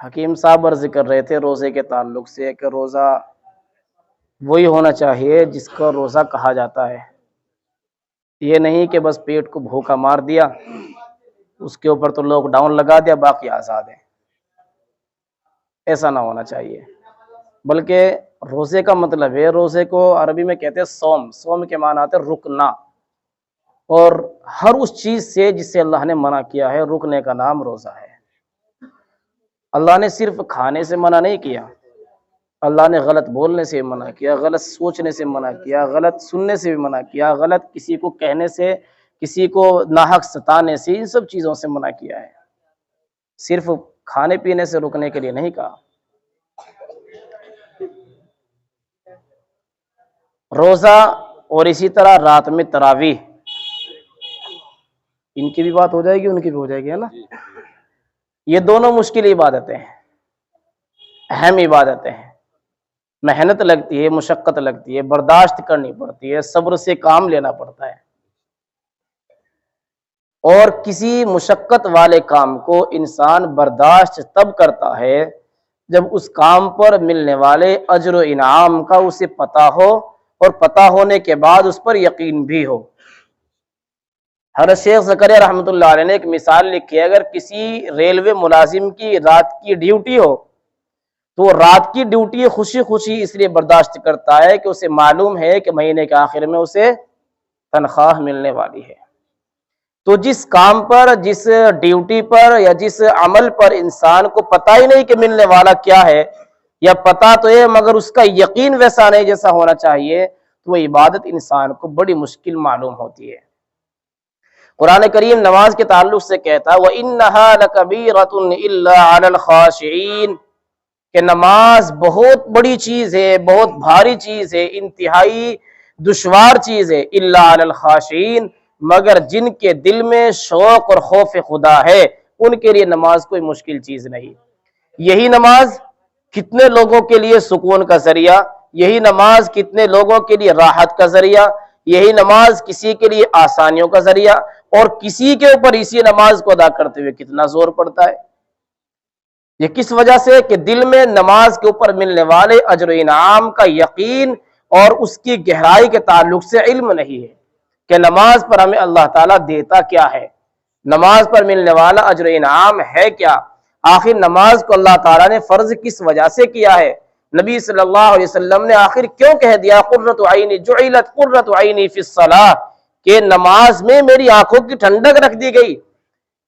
حکیم صاحب عرض کر رہے تھے روزے کے تعلق سے کہ روزہ وہی ہونا چاہیے جس کو روزہ کہا جاتا ہے، یہ نہیں کہ بس پیٹ کو بھوکا مار دیا، اس کے اوپر تو لاک ڈاؤن لگا دیا، باقی آزاد ہے، ایسا نہ ہونا چاہیے۔ بلکہ روزے کا مطلب ہے، روزے کو عربی میں کہتے ہیں صوم، صوم کے معنی آتے ہیں رکنا، اور ہر اس چیز سے جس سے اللہ نے منع کیا ہے رکنے کا نام روزہ ہے۔ اللہ نے صرف کھانے سے منع نہیں کیا، اللہ نے غلط بولنے سے منع کیا، غلط سوچنے سے منع کیا، غلط سننے سے بھی منع کیا، غلط کسی کو کہنے سے، کسی کو ناحق ستانے سے، ان سب چیزوں سے منع کیا ہے، صرف کھانے پینے سے رکنے کے لیے نہیں کہا۔ روزہ اور اسی طرح رات میں تراویح، ان کی بھی بات ہو جائے گی، ان کی بھی ہو جائے گی، ہے نا؟ یہ دونوں مشکل عبادتیں ہیں، اہم عبادتیں ہیں، محنت لگتی ہے، مشقت لگتی ہے، برداشت کرنی پڑتی ہے، صبر سے کام لینا پڑتا ہے، اور کسی مشقت والے کام کو انسان برداشت تب کرتا ہے جب اس کام پر ملنے والے اجر و انعام کا اسے پتہ ہو، اور پتہ ہونے کے بعد اس پر یقین بھی ہو۔ حضرت شیخ زکریا رحمۃ اللہ علیہ نے ایک مثال لکھی ہے، اگر کسی ریلوے ملازم کی رات کی ڈیوٹی ہو تو رات کی ڈیوٹی خوشی خوشی اس لیے برداشت کرتا ہے کہ اسے معلوم ہے کہ مہینے کے آخر میں اسے تنخواہ ملنے والی ہے۔ تو جس کام پر، جس ڈیوٹی پر یا جس عمل پر انسان کو پتہ ہی نہیں کہ ملنے والا کیا ہے، یا پتہ تو ہے مگر اس کا یقین ویسا نہیں جیسا ہونا چاہیے، تو وہ عبادت انسان کو بڑی مشکل معلوم ہوتی ہے۔ قرآن کریم نماز کے تعلق سے کہتا ہے وَإِنَّهَا لَكَبِيرَةٌ إِلَّا عَلَى الْخَاشِعِينَ، کہ نماز بہت بڑی چیز ہے، بہت بھاری چیز ہے، انتہائی دشوار چیز ہے، إِلَّا عَلَى الْخَاشِعِينَ، مگر جن کے دل میں شوق اور خوف خدا ہے ان کے لیے نماز کوئی مشکل چیز نہیں۔ یہی نماز کتنے لوگوں کے لیے سکون کا ذریعہ، یہی نماز کتنے لوگوں کے لیے راحت کا ذریعہ، یہی نماز کسی کے لیے آسانیوں کا ذریعہ، اور کسی کے اوپر اسی نماز کو ادا کرتے ہوئے کتنا زور پڑتا ہے۔ یہ کس وجہ سے کہ دل میں نماز کے اوپر ملنے والے اجر و انعام کا یقین اور اس کی گہرائی کے تعلق سے علم نہیں ہے کہ نماز پر ہمیں اللہ تعالیٰ دیتا کیا ہے، نماز پر ملنے والا اجر و انعام ہے کیا، آخر نماز کو اللہ تعالیٰ نے فرض کس وجہ سے کیا ہے، نبی صلی اللہ علیہ وسلم نے آخر کیوں کہہ دیا قرۃ عینی جعلت قرۃ عینی فی الصلاۃ، کہ نماز میں میری آنکھوں کی ٹھنڈک رکھ دی گئی۔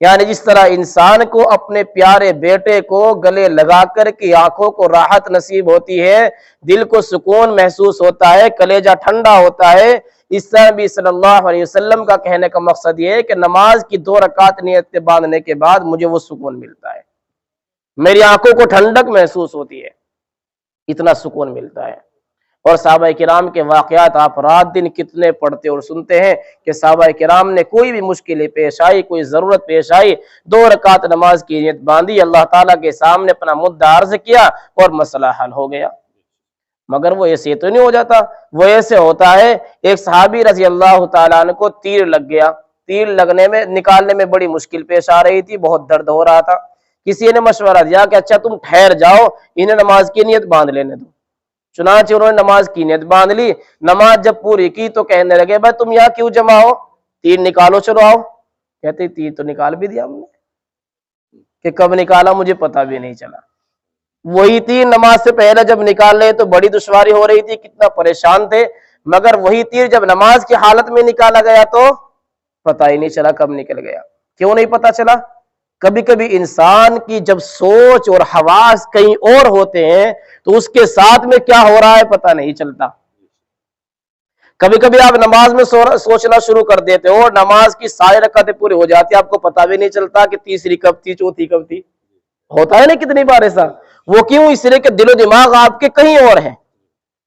یعنی جس طرح انسان کو اپنے پیارے بیٹے کو گلے لگا کر کے آنکھوں کو راحت نصیب ہوتی ہے، دل کو سکون محسوس ہوتا ہے، کلیجہ ٹھنڈا ہوتا ہے، اس طرح بھی صلی اللہ علیہ وسلم کا کہنے کا مقصد یہ ہے کہ نماز کی 2 رکعت نیت باندھنے کے بعد مجھے وہ سکون ملتا ہے، میری آنکھوں کو ٹھنڈک محسوس ہوتی ہے، اتنا سکون ملتا ہے۔ اور صحابہ کرام کے واقعات آپ رات دن کتنے پڑھتے اور سنتے ہیں کہ صحابہ کرام نے کوئی بھی مشکلیں پیش آئی، کوئی ضرورت پیش آئی، 2 رکعت نماز کی نیت باندھی، اللہ تعالیٰ کے سامنے اپنا مدعا عرض کیا اور مسئلہ حل ہو گیا۔ مگر وہ ایسے تو نہیں ہو جاتا، وہ ایسے ہوتا ہے، ایک صحابی رضی اللہ تعالیٰ عنہ کو تیر لگ گیا، تیر لگنے میں، نکالنے میں بڑی مشکل پیش آ رہی تھی، بہت درد ہو رہا تھا، کسی نے مشورہ دیا کہ اچھا تم ٹھہر جاؤ، انہیں نماز کی نیت باندھ لینے دو۔ چنانچہ انہوں نے نماز کی نیت باندھ لی، نماز جب پوری کی تو کہنے لگے بھائی تم یہاں کیوں جمع ہو، تیر نکالو چلو آؤ۔ کہتے تیر تو نکال بھی دیا ہم نے، کہ کب نکالا مجھے پتا بھی نہیں چلا۔ وہی تیر نماز سے پہلے جب نکال لے تو بڑی دشواری ہو رہی تھی، کتنا پریشان تھے، مگر وہی تیر جب نماز کی حالت میں نکالا گیا تو پتہ ہی نہیں چلا کب نکل گیا۔ کیوں نہیں پتا چلا؟ کبھی کبھی انسان کی جب سوچ اور حواس کہیں اور ہوتے ہیں تو اس کے ساتھ میں کیا ہو رہا ہے پتہ نہیں چلتا۔ کبھی کبھی آپ نماز میں سوچنا شروع کر دیتے ہو، نماز کی ساری رکعتیں پوری ہو جاتی، آپ کو پتہ بھی نہیں چلتا کہ تیسری کب تھی، چوتھی کب تھی۔ ہوتا ہے نا کتنی بار ایسا؟ وہ کیوں؟ اس لیے کہ دل و دماغ آپ کے کہیں اور ہیں۔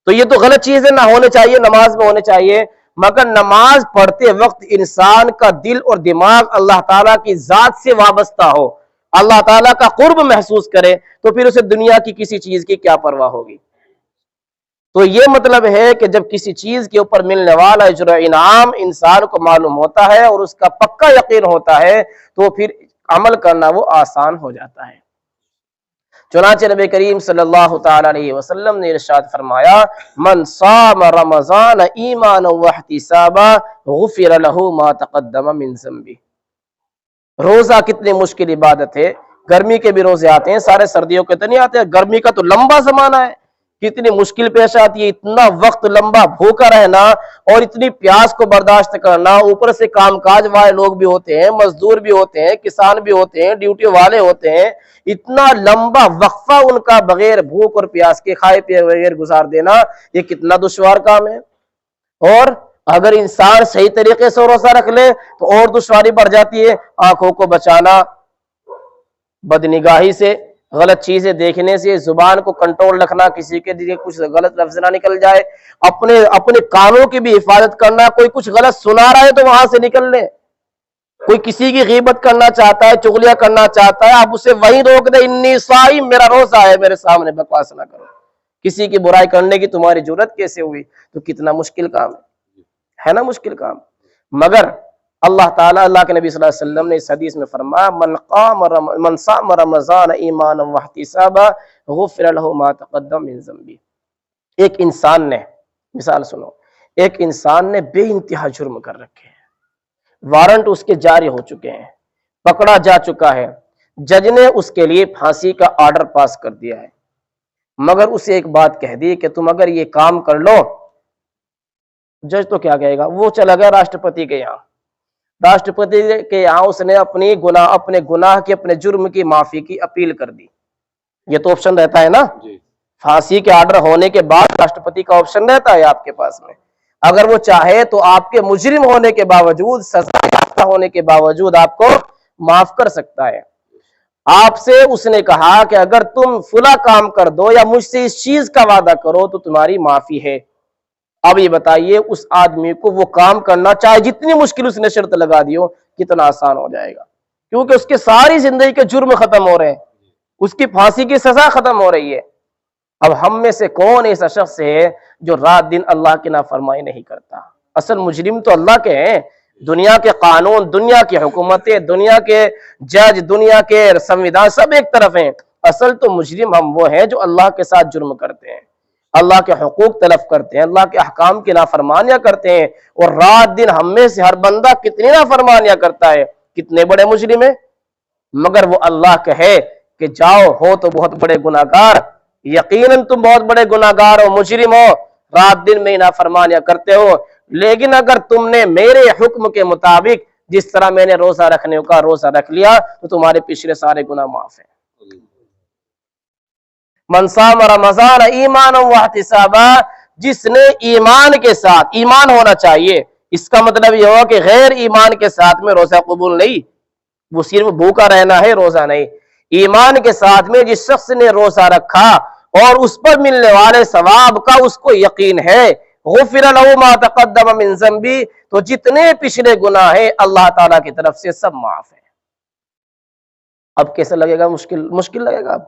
تو یہ تو غلط چیزیں نہ ہونے چاہیے، نماز میں ہونے چاہیے، مگر نماز پڑھتے وقت انسان کا دل اور دماغ اللہ تعالیٰ کی ذات سے وابستہ ہو، اللہ تعالیٰ کا قرب محسوس کرے، تو پھر اسے دنیا کی کسی چیز کی کیا پرواہ ہوگی۔ تو یہ مطلب ہے کہ جب کسی چیز کے اوپر ملنے والا اجر و انعام انسان کو معلوم ہوتا ہے اور اس کا پکا یقین ہوتا ہے تو پھر عمل کرنا وہ آسان ہو جاتا ہے۔ چنانچہ نبی کریم صلی اللہ تعالی علیہ وسلم نے ارشاد فرمایا من صام رمضان ایمانا واحتسابا غفر له ما تقدم من ذنبه۔ روزہ کتنی مشکل عبادت ہے، گرمی کے بھی روزے آتے ہیں، سارے سردیوں کے تو نہیں آتے، گرمی کا تو لمبا زمانہ ہے، کتنی مشکل پیش آتی ہے، اتنا وقت لمبا بھوکا رہنا اور اتنی پیاس کو برداشت کرنا، اوپر سے کام کاج والے لوگ بھی ہوتے ہیں، مزدور بھی ہوتے ہیں، کسان بھی ہوتے ہیں، ڈیوٹی والے ہوتے ہیں، اتنا لمبا وقفہ ان کا بغیر بھوک اور پیاس کے کھائے پیے بغیر گزار دینا، یہ کتنا دشوار کام ہے۔ اور اگر انسان صحیح طریقے سے روزہ رکھ لے تو اور دشواری بڑھ جاتی ہے، آنکھوں کو بچانا بدنگاہی سے، غلط چیزیں دیکھنے سے، زبان کو کنٹرول رکھنا، کسی کے لیے کچھ غلط لفظ نہ نکل جائے، اپنے کانوں کی بھی حفاظت کرنا، کوئی کچھ غلط سنا رہا ہے تو وہاں سے نکل لے، کوئی کسی کی غیبت کرنا چاہتا ہے، چغلیاں کرنا چاہتا ہے، آپ اسے وہیں روک دے، انی صائم، میرا روزہ ہے، میرے سامنے بکواس نہ کرو۔ کسی کی برائی کرنے کی تمہاری جرت کیسے ہوئی؟ تو کتنا مشکل کام ہے نا، مشکل کام۔ مگر اللہ تعالیٰ، اللہ کے نبی صلی اللہ علیہ وسلم نے اس حدیث میں فرمایا من صام رمضان ایمانا واحتسابا غفر له ما تقدم من ذنبه۔ ایک انسان نے، مثال سنو، ایک انسان نے بے انتہا جرم کر رکھے ہیں، وارنٹ اس کے جاری ہو چکے ہیں، پکڑا جا چکا ہے، جج نے اس کے لیے پھانسی کا آرڈر پاس کر دیا ہے، مگر اسے ایک بات کہہ دی کہ تم اگر یہ کام کر لو، جج تو کیا کہے گا، وہ چلا گیا راشٹرپتی کے یہاں، راشٹرپتی کے یہاں اس نے اپنے گناہ کی، اپنے جرم کی معافی کی اپیل کر دی۔ یہ تو آپشن رہتا ہے نا، پھانسی کے آرڈر ہونے کے بعد راشٹرپتی کا آپشن رہتا ہے آپ کے پاس میں، اگر وہ چاہے تو آپ کے مجرم ہونے کے باوجود، سزا یافتہ ہونے کے باوجود آپ کو معاف کر سکتا ہے۔ آپ سے اس نے کہا کہ اگر تم فلاں کام کر دو یا مجھ سے اس چیز کا وعدہ کرو تو تمہاری معافی ہے۔ اب یہ بتائیے اس آدمی کو وہ کام کرنا، چاہے جتنی مشکل اس نے شرط لگا دی ہو، کتنا آسان ہو جائے گا، کیونکہ اس کے ساری زندگی کے جرم ختم ہو رہے ہیں، اس کی پھانسی کی سزا ختم ہو رہی ہے۔ اب ہم میں سے کون ایسا شخص ہے جو رات دن اللہ کی نافرمانی نہیں کرتا؟ اصل مجرم تو اللہ کے ہیں، دنیا کے قانون، دنیا کی حکومتیں، دنیا کے جج، دنیا کے سنویدھان سب ایک طرف ہیں، اصل تو مجرم ہم وہ ہیں جو اللہ کے ساتھ جرم کرتے ہیں، اللہ کے حقوق تلف کرتے ہیں، اللہ کے احکام کی نافرمانیاں کرتے ہیں، اور رات دن ہم میں سے ہر بندہ کتنی نافرمانیاں کرتا ہے، کتنے بڑے مجرم ہیں، مگر وہ اللہ کہے کہ جاؤ، ہو تو بہت بڑے گناہگار، یقیناً تم بہت بڑے گناہگار ہو، مجرم ہو، رات دن میں نافرمانیاں کرتے ہو، لیکن اگر تم نے میرے حکم کے مطابق جس طرح میں نے روزہ رکھنے کا روزہ رکھ لیا تو تمہارے پچھلے سارے گناہ معاف ہیں۔ من صام رمضان ایمانا واحتسابا، جس نے ایمان کے ساتھ، ایمان ہونا چاہیے، اس کا مطلب یہ ہو کہ غیر ایمان کے ساتھ میں روزہ قبول نہیں، وہ صرف بھوکا رہنا ہے، روزہ نہیں۔ ایمان کے ساتھ میں جس شخص نے روزہ رکھا اور اس پر ملنے والے ثواب کا اس کو یقین ہے، غفر له ما تقدم من ذنبی، تو جتنے پچھلے گناہ ہیں اللہ تعالیٰ کی طرف سے سب معاف ہیں۔ اب کیسا لگے گا؟ مشکل لگے گا اب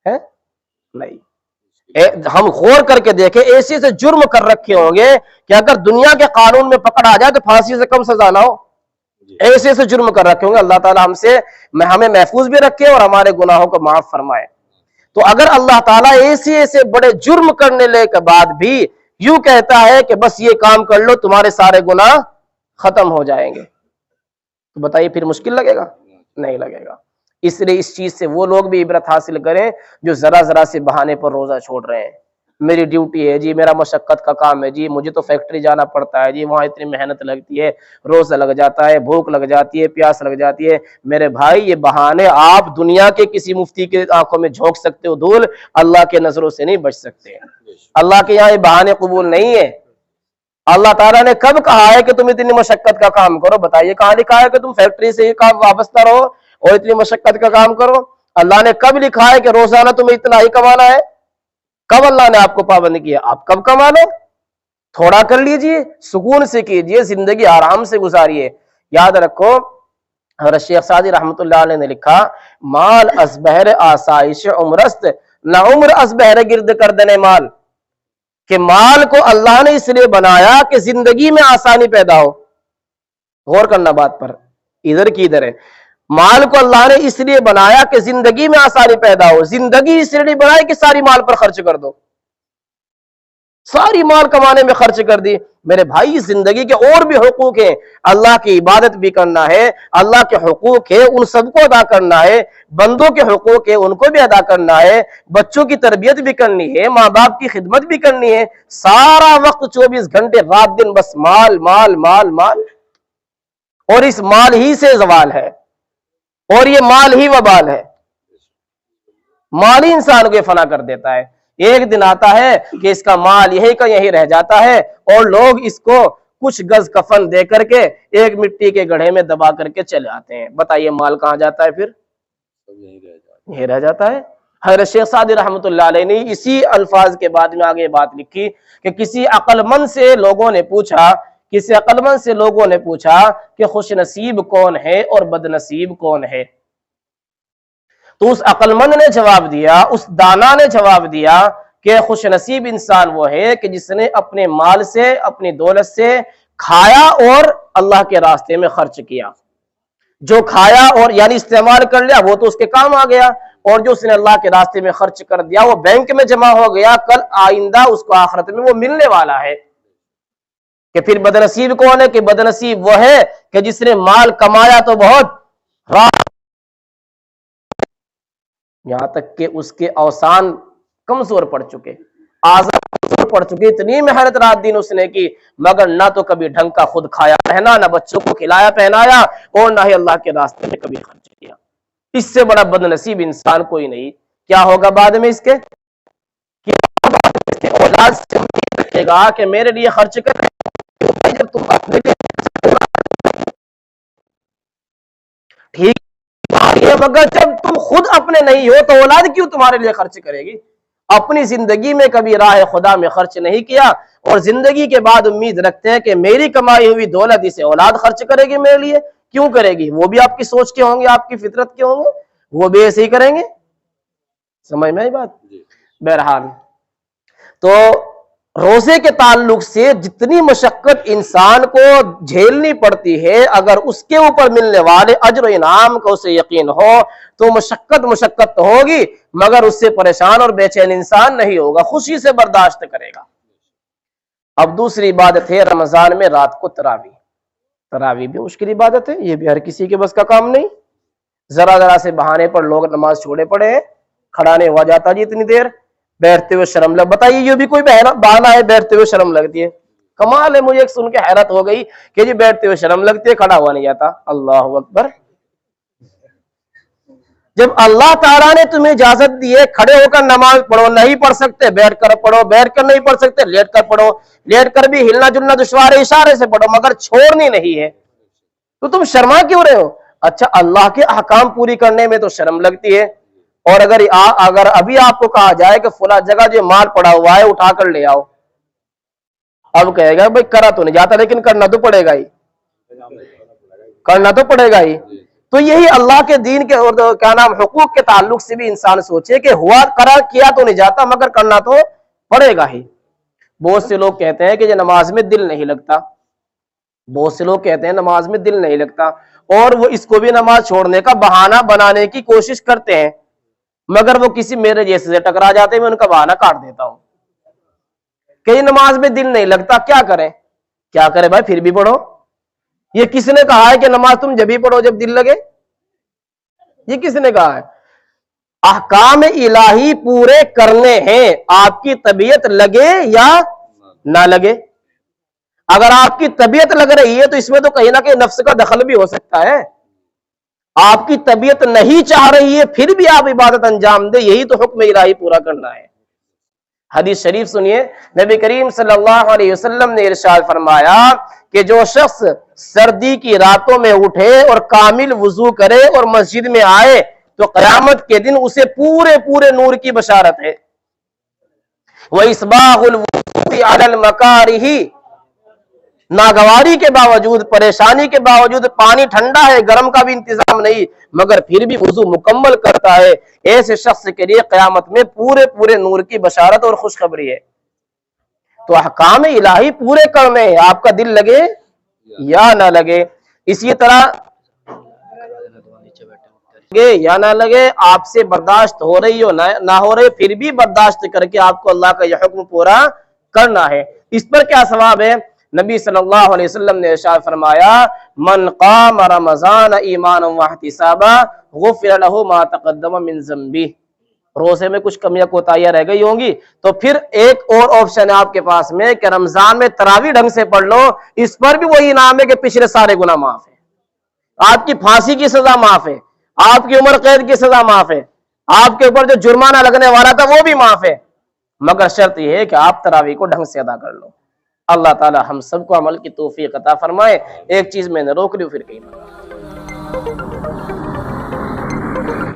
ہے نہیں؟ ہم غور کر کے دیکھیں، ایسے سے جرم کر رکھے ہوں گے کہ اگر دنیا کے قانون میں پکڑ آ جائے تو پھانسی سے کم سزا نہ ہو، ایسے سے جرم کر رکھے ہوں گے۔ اللہ تعالیٰ ہمیں محفوظ بھی رکھے اور ہمارے گناہوں کو معاف فرمائے۔ تو اگر اللہ تعالیٰ ایسے بڑے جرم کرنے لے کے بعد بھی یوں کہتا ہے کہ بس یہ کام کر لو تمہارے سارے گناہ ختم ہو جائیں گے، تو بتائیے پھر مشکل لگے گا؟ نہیں لگے گا۔ اس لیے اس چیز سے وہ لوگ بھی عبرت حاصل کریں جو ذرا سے بہانے پر روزہ چھوڑ رہے ہیں۔ میری ڈیوٹی ہے جی، میرا مشقت کا کام ہے جی، مجھے تو فیکٹری جانا پڑتا ہے جی، وہاں اتنی محنت لگتی ہے، روزہ لگ جاتا ہے، بھوک لگ جاتی ہے، پیاس لگ جاتی ہے۔ میرے بھائی یہ بہانے آپ دنیا کے کسی مفتی کے آنکھوں میں جھونک سکتے ہو دھول، اللہ کے نظروں سے نہیں بچ سکتے۔ اللہ کے یہاں یہ بہانے قبول نہیں ہے۔ اللہ تعالیٰ نے کب کہا ہے کہ تم اتنی مشقت کا کام کرو؟ بتائیے کہاں لکھا ہے کہ تم فیکٹری سے ہی کام وابستہ رہو اور اتنی مشقت کا کام کرو؟ اللہ نے کب لکھا ہے کہ روزانہ تمہیں اتنا ہی کمانا ہے؟ کب اللہ نے آپ کو پابند کیا؟ آپ کب کما لو، تھوڑا کر لیجئے، سکون سے کیجئے، زندگی آرام سے گزاریے۔ یاد رکھو، حضرت شیخ سعدی رحمۃ اللہ علیہ نے لکھا، مال از بہر آسائش عمرست، نہ عمر از بہر گرد کردن مال، کہ مال کو اللہ نے اس لیے بنایا کہ زندگی میں آسانی پیدا ہو۔ غور کرنا بات پر، ادھر کی ادھر ہے، مال کو اللہ نے اس لیے بنایا کہ زندگی میں آسانی پیدا ہو، زندگی اس لیے نہیں بنائی کہ ساری مال پر خرچ کر دو، ساری مال کمانے میں خرچ کر دی۔ میرے بھائی زندگی کے اور بھی حقوق ہیں، اللہ کی عبادت بھی کرنا ہے، اللہ کے حقوق ہے ان سب کو ادا کرنا ہے، بندوں کے حقوق ہے ان کو بھی ادا کرنا ہے، بچوں کی تربیت بھی کرنی ہے، ماں باپ کی خدمت بھی کرنی ہے، سارا وقت 24 گھنٹے رات دن بس مال مال مال مال، اور اس مال ہی سے زوال ہے، اور یہ مال ہی وبال ہے، مال ہی انسان کو فنا کر دیتا ہے۔ ایک دن آتا ہے کہ اس کا مال یہی کا یہی رہ جاتا ہے، اور لوگ اس کو کچھ گز کفن دے کر کے ایک مٹی کے گڑھے میں دبا کر کے چلے آتے ہیں۔ بتائیے مال کہاں جاتا ہے پھر؟ یہی رہ جاتا ہے۔ حضرت شیخ سعدی رحمۃ اللہ علیہ نے اسی الفاظ کے بعد میں آگے بات لکھی کہ کسی عقل مند سے لوگوں نے پوچھا کہ خوش نصیب کون ہے اور بد نصیب کون ہے؟ تو اس عقل مند نے جواب دیا، اس دانا نے جواب دیا کہ خوش نصیب انسان وہ ہے کہ جس نے اپنے مال سے، اپنی دولت سے کھایا اور اللہ کے راستے میں خرچ کیا۔ جو کھایا اور یعنی استعمال کر لیا وہ تو اس کے کام آ گیا، اور جو اس نے اللہ کے راستے میں خرچ کر دیا وہ بینک میں جمع ہو گیا، کل آئندہ اس کو آخرت میں وہ ملنے والا ہے۔ کہ پھر بد نصیب کون ہے؟ کہ بد نصیب وہ ہے کہ جس نے مال کمایا تو بہت، یہاں تک کہ اس کے اوسان کمزور پڑ چکے، اعضاء کمزور پڑ چکے، اتنی محنت رات دن اس نے کی، مگر نہ تو کبھی ڈھنگ کا خود کھایا پہنا، نہ بچوں کو کھلایا پہنایا، اور نہ ہی اللہ کے راستے میں کبھی خرچ کیا۔ اس سے بڑا بد نصیب انسان کوئی نہیں۔ کیا ہوگا بعد میں اس کے؟ اولاد سے امید رکھے گا کہ میرے لیے خرچ کر، جب تم اپنے لیے ٹھیک ہے، مگر جب تم خود اپنے نہیں ہو تو اولاد کیوں تمہارے لیے خرچ کرے گی؟ اپنی زندگی میں کبھی راہ خدا میں خرچ نہیں کیا، اور زندگی کے بعد امید رکھتے ہیں کہ میری کمائی ہوئی دولت اسے اولاد خرچ کرے گی میرے لیے۔ کیوں کرے گی؟ وہ بھی آپ کی سوچ کے ہوں گے، آپ کی فطرت کے ہوں گے، وہ بھی ایسے ہی کریں گے۔ سمجھ میں آئی بات؟ بہرحال تو روزے کے تعلق سے جتنی مشقت انسان کو جھیلنی پڑتی ہے، اگر اس کے اوپر ملنے والے اجر و انعام کا اسے یقین ہو تو مشقت تو ہوگی، مگر اس سے پریشان اور بے چین انسان نہیں ہوگا، خوشی سے برداشت کرے گا۔ اب دوسری عبادت ہے رمضان میں رات کو تراویح بھی مشکل عبادت ہے، یہ بھی ہر کسی کے بس کا کام نہیں۔ ذرا سے بہانے پر لوگ نماز چھوڑے پڑے ہیں، کھڑا نہیں ہوا جاتا جی اتنی دیر، بیٹھتے ہوئے شرم لگ، بتائیے یہ بھی کوئی بہانہ ہے؟ بیٹھتے ہوئے شرم لگتی ہے، کمال ہے، مجھے ایک سن کے حیرت ہو گئی کہ جی بیٹھتے ہوئے شرم لگتی ہے، کھڑا ہوا نہیں جاتا۔ اللہ اکبر! جب اللہ تعالیٰ نے تمہیں اجازت دی ہے کھڑے ہو کر نماز پڑھو، نہیں پڑھ سکتے بیٹھ کر پڑھو، بیٹھ کر نہیں پڑھ سکتے لیٹ کر پڑھو، لیٹ کر بھی ہلنا جلنا دشوار ہے اشارے سے پڑھو، مگر چھوڑنی نہیں ہے، تو تم شرما کیوں رہے ہو؟ اچھا اللہ کے احکام پوری کرنے میں تو شرم لگتی ہے، اور اگر ابھی آپ کو کہا جائے کہ فلاں جگہ جو مال پڑا ہوا ہے اٹھا کر لے آؤ، اب کہے گا بھائی کرا تو نہیں جاتا لیکن کرنا تو پڑے گا ہی، کرنا تو پڑے گا ہی۔ تو یہی اللہ کے دین کے کیا نام حقوق کے تعلق سے بھی انسان سوچے کہ ہوا کرا کیا تو نہیں جاتا مگر کرنا تو پڑے گا ہی۔ بہت سے لوگ کہتے ہیں کہ یہ نماز میں دل نہیں لگتا، بہت سے لوگ کہتے ہیں نماز میں دل نہیں لگتا، اور وہ اس کو بھی نماز چھوڑنے کا بہانہ بنانے کی کوشش کرتے ہیں، مگر وہ کسی میرے جیسے سے ٹکرا جاتے ہیں، میں ان کا بہانہ کاٹ دیتا ہوں کہ یہ نماز میں دل نہیں لگتا، کیا کریں؟ کیا کریں بھائی؟ پھر بھی پڑھو۔ یہ کس نے کہا ہے کہ نماز تم جب ہی پڑھو جب دل لگے؟ یہ کس نے کہا ہے؟ احکام الہی پورے کرنے ہیں، آپ کی طبیعت لگے یا نہ لگے۔ اگر آپ کی طبیعت لگ رہی ہے تو اس میں تو کہیں نہ کہیں نفس کا دخل بھی ہو سکتا ہے۔ آپ کی طبیعت نہیں چاہ رہی ہے پھر بھی آپ عبادت انجام دے، یہی تو حکم الہی پورا کرنا ہے۔ حدیث شریف سنیے، نبی کریم صلی اللہ علیہ وسلم نے ارشاد فرمایا کہ جو شخص سردی کی راتوں میں اٹھے اور کامل وضو کرے اور مسجد میں آئے تو قیامت کے دن اسے پورے نور کی بشارت ہے۔ وَإِصْبَاغُ الْوُضُوءِ عَلَى الْمَكَارِهِ، ناگواری کے باوجود، پریشانی کے باوجود، پانی ٹھنڈا ہے گرم کا بھی انتظام نہیں مگر پھر بھی وضو مکمل کرتا ہے، ایسے شخص کے لیے قیامت میں پورے نور کی بشارت اور خوشخبری ہے۔ تو احکام الہی پورے کرنے ہیں، آپ کا دل لگے یا نہ لگے۔ اسی طرح لگے یا نہ لگے، آپ سے برداشت ہو رہی ہو نہ ہو رہی، پھر بھی برداشت کر کے آپ کو اللہ کا یہ حکم پورا کرنا ہے۔ اس پر کیا ثواب ہے؟ نبی صلی اللہ علیہ وسلم نے ارشاد فرمایا من قام رمضان ایمانا واحتسابا غفر له ما تقدم من ذنبه۔ روزے میں کچھ کمیاں کوتاہیاں رہ گئی ہوں گی تو پھر ایک اور آپشن ہے آپ کے پاس میں کہ رمضان میں تراویح ڈھنگ سے پڑھ لو، اس پر بھی وہی انعام ہے کہ پچھلے سارے گناہ معاف ہے، آپ کی پھانسی کی سزا معاف ہے، آپ کی عمر قید کی سزا معاف ہے، آپ کے اوپر جو جرمانہ لگنے والا تھا وہ بھی معاف ہے، مگر شرط یہ ہے کہ آپ تراویح کو ڈھنگ سے ادا کر لو۔ اللہ تعالی ہم سب کو عمل کی توفیق عطا فرمائے۔ ایک چیز میں نے روک لی پھر کہیں